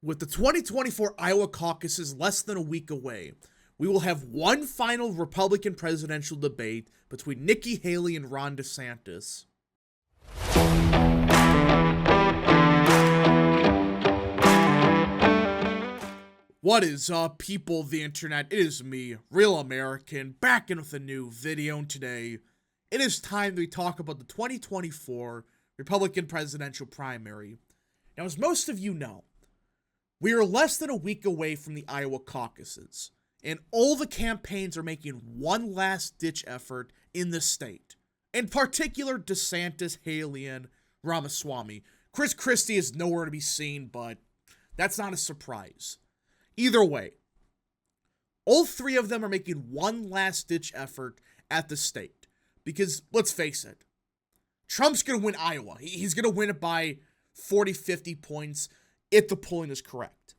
With the 2024 Iowa caucuses less than a week away, we will have one final Republican presidential debate between Nikki Haley and Ron DeSantis. What is up, people of the internet? It is me, Real American, back in with a new video, and today it is time we talk about the 2024 Republican presidential primary. Now, as most of you know, we are less than a week away from the Iowa caucuses, and all the campaigns are making one last-ditch effort in the state. In particular, DeSantis, Haley, and Ramaswamy. Chris Christie is nowhere to be seen, but that's not a surprise. Either way, all three of them are making one last-ditch effort at the state. Because, let's face it, Trump's going to win Iowa. He's going to win it by 40, 50 points if the polling is correct.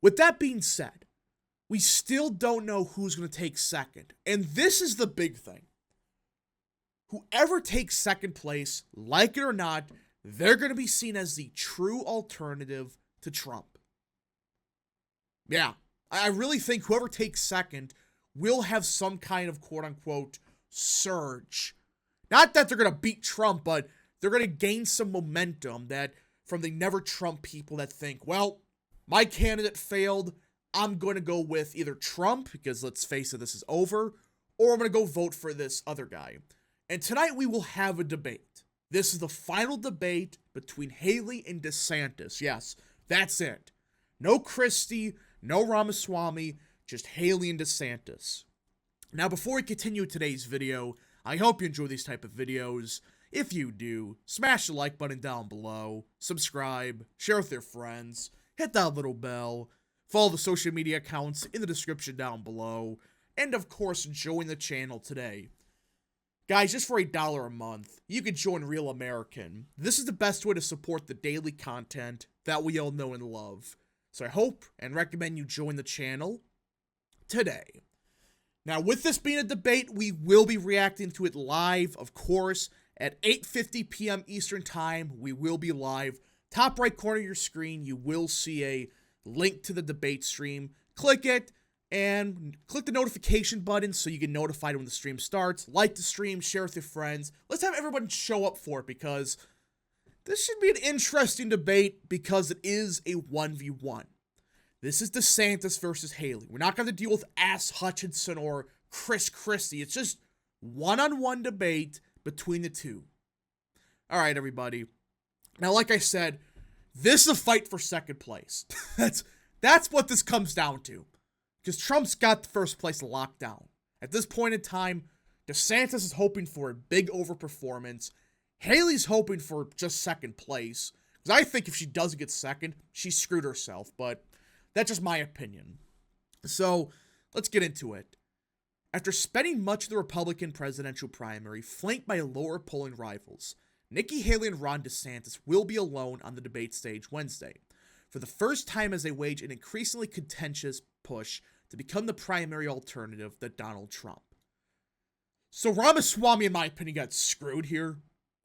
With that being said, we still don't know who's going to take second. And this is the big thing. Whoever takes second place, like it or not, they're going to be seen as the true alternative to Trump. Yeah, I really think whoever takes second will have some kind of quote-unquote surge. Not that they're going to beat Trump, but they're going to gain some momentum that from the never Trump people that think, well, my candidate failed, I'm going to go with either Trump, because let's face it, this is over, or I'm going to go vote for this other guy. And tonight we will have a debate. This is the final debate between Haley and DeSantis. Yes, that's it. No Christie, no Ramaswamy, just Haley and DeSantis. Now, before we continue today's video, I hope you enjoy these type of videos. If you do, smash the like button down below, subscribe, share with your friends, hit that little bell, follow the social media accounts in the description down below, and of course, join the channel today. Guys, just for $1 a month, you can join Real American. This is the best way to support the daily content that we all know and love. So I hope and recommend you join the channel today. Now, with this being a debate, we will be reacting to it live, of course, at 8:50 p.m. Eastern Time. We will be live. Top right corner of your screen, you will see a link to the debate stream. Click it and click the notification button so you get notified when the stream starts. Like the stream, share with your friends. Let's have everyone show up for it because this should be an interesting debate because it is a 1v1. This is DeSantis versus Haley. We're not going to deal with Ass Hutchinson or Chris Christie. It's just one-on-one debate between the two. All right, everybody. Now, like I said, this is a fight for second place. That's what this comes down to. Because Trump's got the first place locked down. At this point in time, DeSantis is hoping for a big overperformance. Haley's hoping for just second place. Because I think if she doesn't get second, she screwed herself. But that's just my opinion. So, let's get into it. After spending much of the Republican presidential primary flanked by lower polling rivals, Nikki Haley and Ron DeSantis will be alone on the debate stage Wednesday, for the first time as they wage an increasingly contentious push to become the primary alternative to Donald Trump. So Ramaswamy, in my opinion, got screwed here.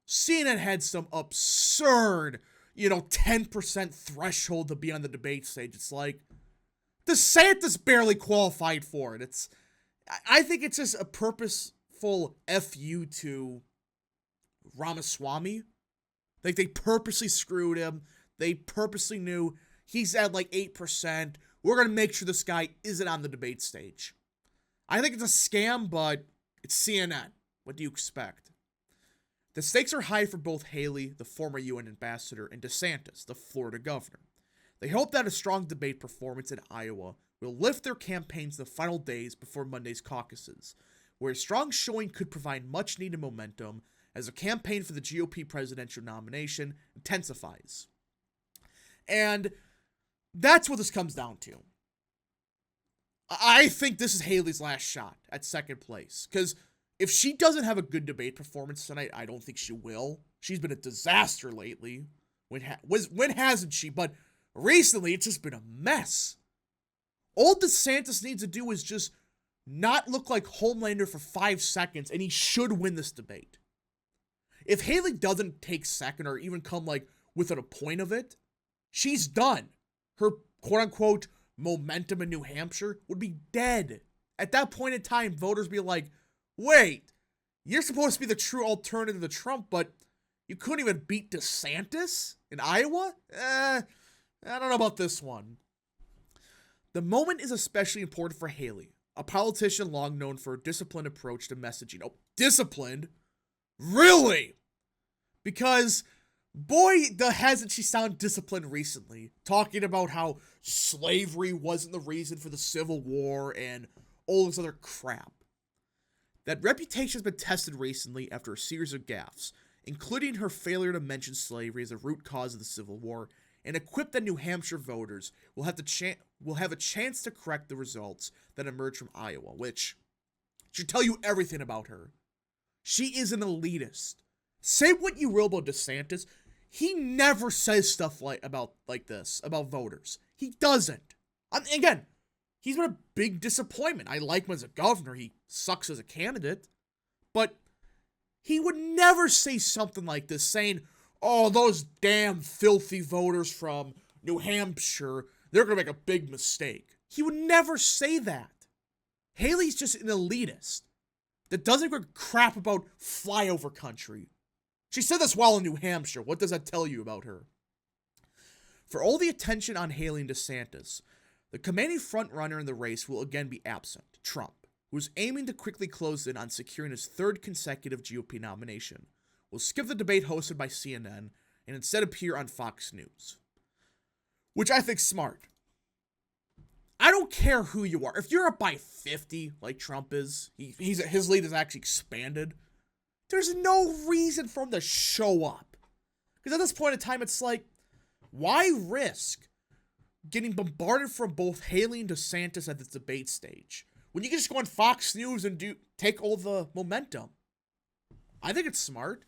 CNN had some absurd 10% threshold to be on the debate stage. It's like, DeSantis barely qualified for it. I think it's just a purposeful FU to Ramaswamy. Like, they purposely screwed him. They purposely knew he's at like 8%. We're going to make sure this guy isn't on the debate stage. I think it's a scam, but it's CNN. What do you expect? The stakes are high for both Haley, the former UN ambassador, and DeSantis, the Florida governor. They hope that a strong debate performance in Iowa will lift their campaigns the final days before Monday's caucuses, where a strong showing could provide much-needed momentum as a campaign for the GOP presidential nomination intensifies. And that's what this comes down to. I think this is Haley's last shot at second place, because if she doesn't have a good debate performance tonight, I don't think she will. She's been a disaster lately. When hasn't she? But recently, it's just been a mess. All DeSantis needs to do is just not look like Homelander for 5 seconds, and he should win this debate. If Haley doesn't take second or even come like within a point of it, she's done. her quote-unquote momentum in New Hampshire would be dead. At that point in time, voters would be like, wait, you're supposed to be the true alternative to Trump, but you couldn't even beat DeSantis in Iowa? I don't know about this one. The moment is especially important for Haley, a politician long known for a disciplined approach to messaging. Oh, disciplined? Really? Because, boy, hasn't she sounded disciplined recently, talking about how slavery wasn't the reason for the Civil War and all this other crap. That reputation has been tested recently after a series of gaffes, including her failure to mention slavery as a root cause of the Civil War, and equipped that New Hampshire voters will have a chance to correct the results that emerge from Iowa, which should tell you everything about her. She is an elitist. Say what you will about DeSantis, he never says stuff like this about voters. He doesn't. Again, he's been a big disappointment. I like him as a governor. He sucks as a candidate. But he would never say something like this, saying, oh, those damn filthy voters from New Hampshire, they're going to make a big mistake. He would never say that. Haley's just an elitist that doesn't give a crap about flyover country. She said this while in New Hampshire. What does that tell you about her? For all the attention on Haley and DeSantis, the commanding frontrunner in the race will again be absent, Trump, who is aiming to quickly close in on securing his third consecutive GOP nomination, will skip the debate hosted by CNN and instead appear on Fox News. Which I think's smart. I don't care who you are. If you're up by 50, like Trump is, his lead is actually expanded, there's no reason for him to show up. Because at this point in time, it's like, why risk getting bombarded from both Haley and DeSantis at the debate stage when you can just go on Fox News and take all the momentum? I think it's smart.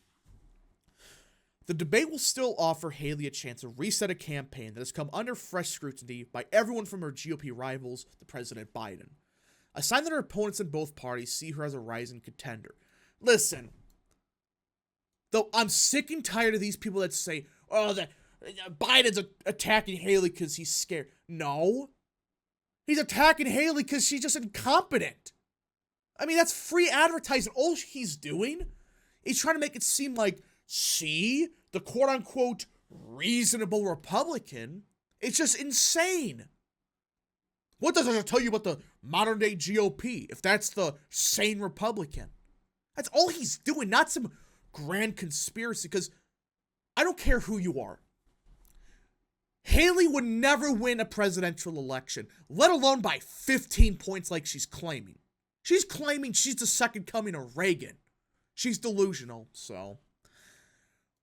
The debate will still offer Haley a chance to reset a campaign that has come under fresh scrutiny by everyone from her GOP rivals to President Biden. A sign that her opponents in both parties see her as a rising contender. Listen, though I'm sick and tired of these people that say, oh, that Biden's attacking Haley because he's scared. No. He's attacking Haley because she's just incompetent. I mean, that's free advertising. All he's doing is trying to make it seem like, see, the quote-unquote reasonable Republican, it's just insane. What does that tell you about the modern-day GOP, if that's the sane Republican? That's all he's doing, not some grand conspiracy, because I don't care who you are. Haley would never win a presidential election, let alone by 15 points like she's claiming. She's claiming she's the second coming of Reagan. She's delusional, so.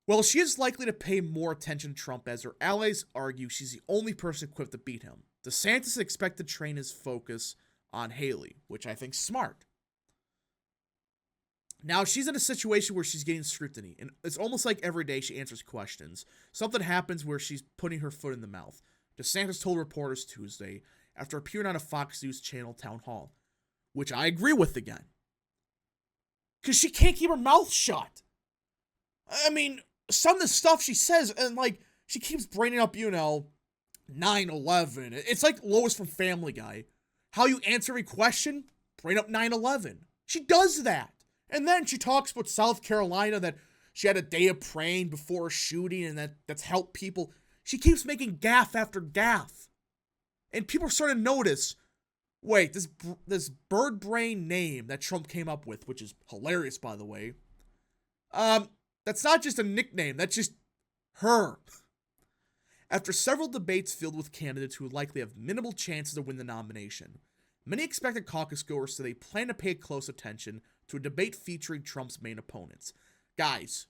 Well, she is likely to pay more attention to Trump as her allies argue she's the only person equipped to beat him. DeSantis is expected to train his focus on Haley, which I think's smart. Now, she's in a situation where she's getting scrutiny, and it's almost like every day she answers questions. Something happens where she's putting her foot in the mouth. DeSantis told reporters Tuesday after appearing on a Fox News channel town hall, which I agree with again. Because she can't keep her mouth shut. I mean, some of the stuff she says, and like, she keeps bringing up, 9/11. It's like Lois from Family Guy. How you answer every question? Bring up 9/11. She does that. And then she talks about South Carolina, that she had a day of praying before a shooting and that's helped people. She keeps making gaffe after gaffe. And people are starting to notice, wait, this bird brain name that Trump came up with, which is hilarious, by the way, that's not just a nickname, that's just her. After several debates filled with candidates who would likely have minimal chances to win the nomination, many expected caucus goers today plan to pay close attention to a debate featuring Trump's main opponents. Guys,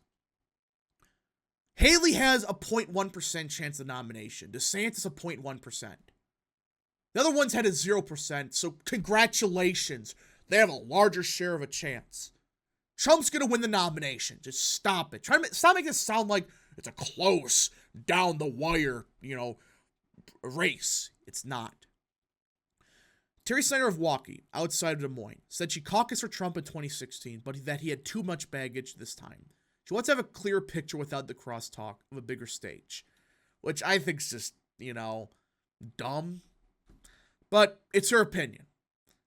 Haley has a 0.1% chance of nomination. DeSantis a 0.1%. The other ones had a 0%, so congratulations. They have a larger share of a chance. Trump's going to win the nomination. Just stop it. Stop making it sound like it's a close, down the wire, race. It's not. Terry Snyder of Waukee, outside of Des Moines, said she caucused for Trump in 2016, but that he had too much baggage this time. She wants to have a clear picture without the crosstalk of a bigger stage, which I think is just, dumb, but it's her opinion.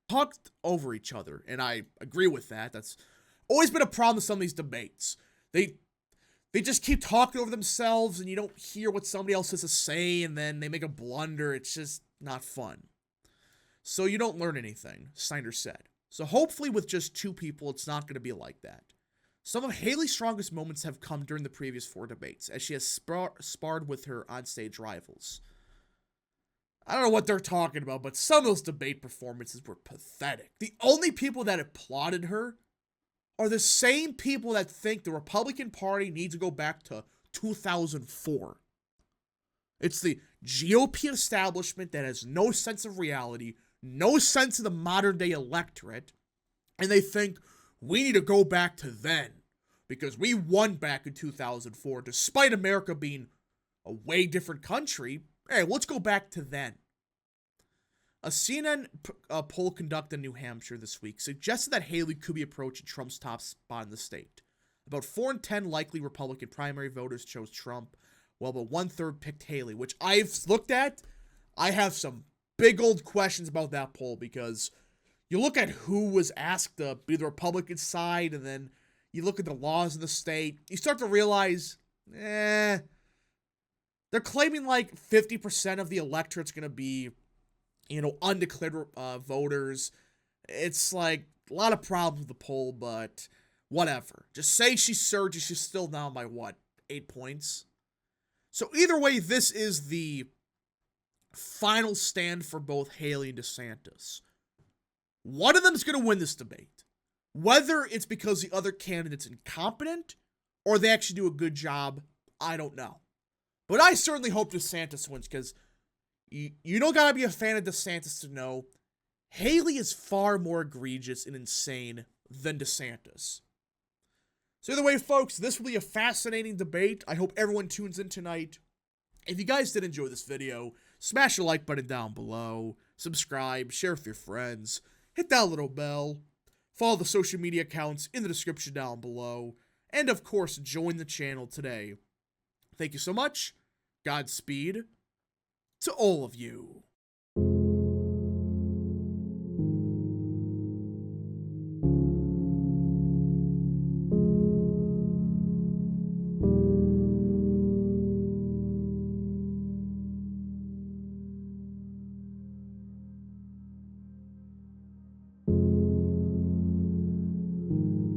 Talked over each other, and I agree with that. That's always been a problem with some of these debates. They just keep talking over themselves, and you don't hear what somebody else has to say, and then they make a blunder. It's just not fun. So you don't learn anything, Snyder said. So hopefully with just two people, it's not going to be like that. Some of Haley's strongest moments have come during the previous 4 debates, as she has sparred with her onstage rivals. I don't know what they're talking about, but some of those debate performances were pathetic. The only people that applauded her are the same people that think the Republican Party needs to go back to 2004. It's the GOP establishment that has no sense of reality, no sense of the modern day electorate, and they think we need to go back to then because we won back in 2004 despite America being a way different country. Hey, let's go back to then. A CNN poll conducted in New Hampshire this week suggested that Haley could be approaching Trump's top spot in the state. About 4 in 10 likely Republican primary voters chose Trump, while about 1/3 picked Haley, which I've looked at. I have some big old questions about that poll because you look at who was asked to be the Republican side, and then you look at the laws in the state, you start to realize, they're claiming like 50% of the electorate's going to be, undeclared voters. It's like a lot of problems with the poll, but whatever. Just say she surges, she's still down by 8 points? So either way, this is the final stand for both Haley and DeSantis. One of them is going to win this debate. Whether it's because the other candidate's incompetent or they actually do a good job, I don't know. But I certainly hope DeSantis wins because you don't gotta be a fan of DeSantis to know Haley is far more egregious and insane than DeSantis. So either way, folks, this will be a fascinating debate. I hope everyone tunes in tonight. If you guys did enjoy this video, smash the like button down below, subscribe, share with your friends, hit that little bell, follow the social media accounts in the description down below, and of course, join the channel today. Thank you so much. Godspeed to all of you.